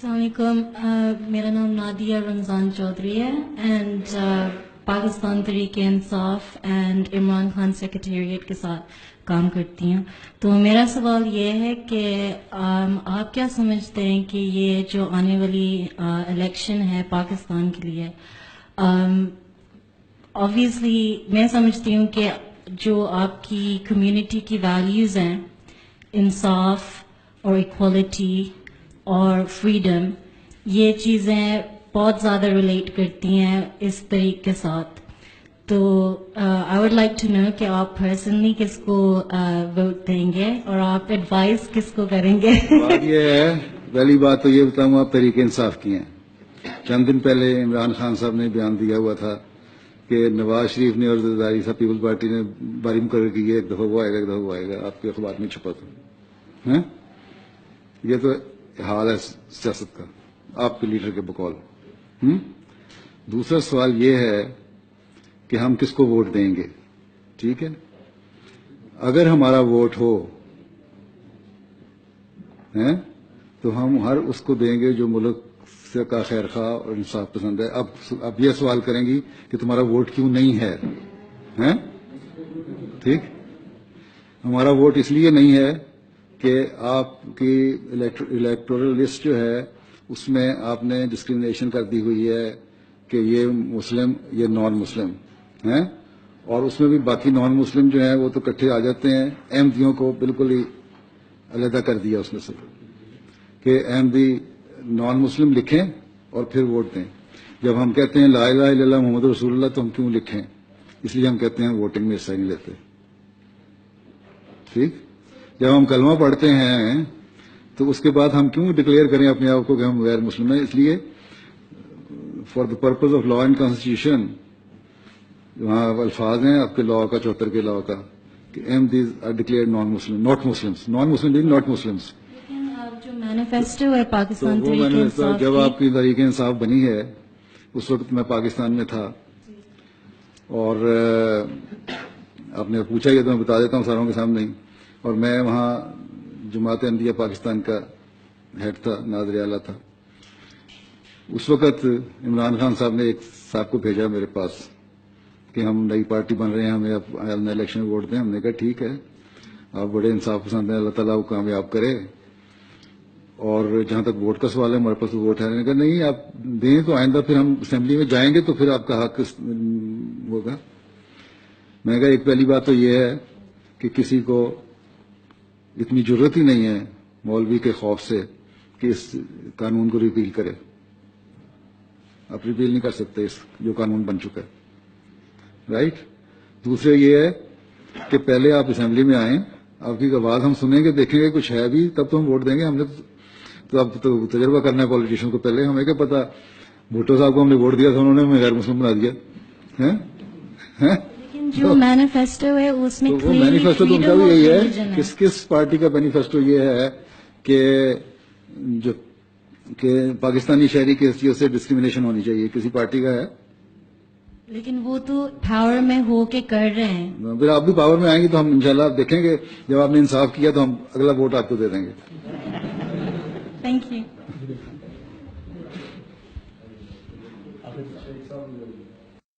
अस्सलाम वालेकुम, मेरा नाम नादिया रमज़ान चौधरी है and Pakistan Tehreek Insaf and Imran Khan secretariat के साथ काम करती हूँ. तो मेरा सवाल ये है कि आप क्या समझते हैं कि ये जो आने वाली इलेक्शन है पाकिस्तान के लिए, ऑब्वियसली मैं समझती हूँ कि जो आपकी कम्युनिटी की वैल्यूज़ हैं, इंसाफ और इक्वालिटी और फ्रीडम, ये चीज़ें बहुत ज़्यादा रिलेट करती हैं इस तरीके के साथ. तो I would like to know कि आप पर्सनली किसको वोट देंगे और आप एडवाइस किसको करेंगे. बात ये है, पहली बात तो ये बताऊँ, आप तहरीक इंसाफ की हैं. चंद दिन पहले इमरान खान साहब ने बयान दिया हुआ था कि नवाज शरीफ ने और जरदारी साहब पीपल्स पार्टी ने बारी मुकर्रर की है, एक दफा वो आएगा, एक दफा वो आएगा. आपके अखबार में छपा था है. ये तो हाल है सियासत का, आपके लीडर के बकौल. दूसरा सवाल ये है कि हम किसको वोट देंगे. ठीक है, अगर हमारा वोट हो है तो हम हर उसको देंगे जो मुल्क से का खैर खा और इंसाफ पसंद है. अब ये सवाल करेंगी कि तुम्हारा वोट क्यों नहीं है, हैं? ठीक, हमारा वोट इसलिए नहीं है कि आपकी इलेक्टोरल लिस्ट जो है उसमें आपने डिस्क्रिमिनेशन कर दी हुई है कि ये मुस्लिम, ये नॉन मुस्लिम हैं, और उसमें भी बाकी नॉन मुस्लिम जो हैं वो तो इकट्ठे आ जाते हैं. अहमदियों को बिल्कुल ही अलहदा कर दिया उसमें से कि अहमदी नॉन मुस्लिम लिखें और फिर वोट दें. जब हम कहते हैं ला इलाहा इल्लल्लाह मुहम्मद रसूलुल्लाह तो हम क्यों लिखें, इसलिए हम कहते हैं वोटिंग में हिस्सा नहीं लेते. ठीक, जब हम कलमा पढ़ते हैं तो उसके बाद हम क्यों डिक्लेयर करें अपने आप को कि हम गैर मुस्लिम हैं. इसलिए for the purpose of law and constitution, वहाँ अल्फाज हैं आपके लॉ का, 74 के लॉ का, कि Ahmadis are declared non Muslim, not Muslims, non Muslim not Muslims. जो मैनिफेस्टो है पाकिस्तान तो वो मैनिफेस्टो जब आपकी तहरीक इंसाफ बनी है उस वक्त मैं पाकिस्तान में था, और आपने पूछा ही तो मैं बता देता हूँ सारों के सामने ही. और मैं वहाँ जमात अहमदिया पाकिस्तान का हेड था, नाज़िर आला था. उस वक्त इमरान खान साहब ने एक साहब को भेजा मेरे पास कि हम नई पार्टी बन रहे हैं, हमें आप इलेक्शन में वोट दें. हमने कहा ठीक है, आप बड़े इंसाफ पसंद हैं, अल्लाह ताला को कामयाब करे, और जहां तक वोट का सवाल है हमारे पास तो वोट है. मैंने कहा नहीं, आप दें तो आइंदा फिर हम असेंबली में जाएंगे तो फिर आपका हक होगा. मैंने कहा एक पहली बात तो ये है कि किसी को इतनी जरूरत ही नहीं है मौलवी के खौफ से कि इस कानून को रिपील करे. आप रिपील नहीं कर सकते इस जो कानून बन चुका है, राइट. दूसरे ये है कि पहले आप असेंबली में आए, आपकी आवाज हम सुनेंगे, देखेंगे कुछ है भी, तब तो हम वोट देंगे. हमने तो अब तो तजर्बा करना है पॉलिटिशियन को. पहले हमें क्या पता, भुट्टो साहब को हमने वोट दिया था, उन्होंने हमें गैर मुस्लिम बना दिया है. जो मैनिफेस्टो है उसमें तो वो मैनिफेस्टो तो उनका भी यही है. किस पार्टी का मैनिफेस्टो ये है कि जो कि पाकिस्तानी शहरी की हैसियत से डिस्क्रिमिनेशन होनी चाहिए, किसी पार्टी का है? लेकिन वो तो पावर में हो के कर रहे हैं. फिर आप भी पावर में आएंगे तो हम इंशाल्लाह देखेंगे, जब आपने इंसाफ किया तो हम अगला वोट आपको दे देंगे. Thank you.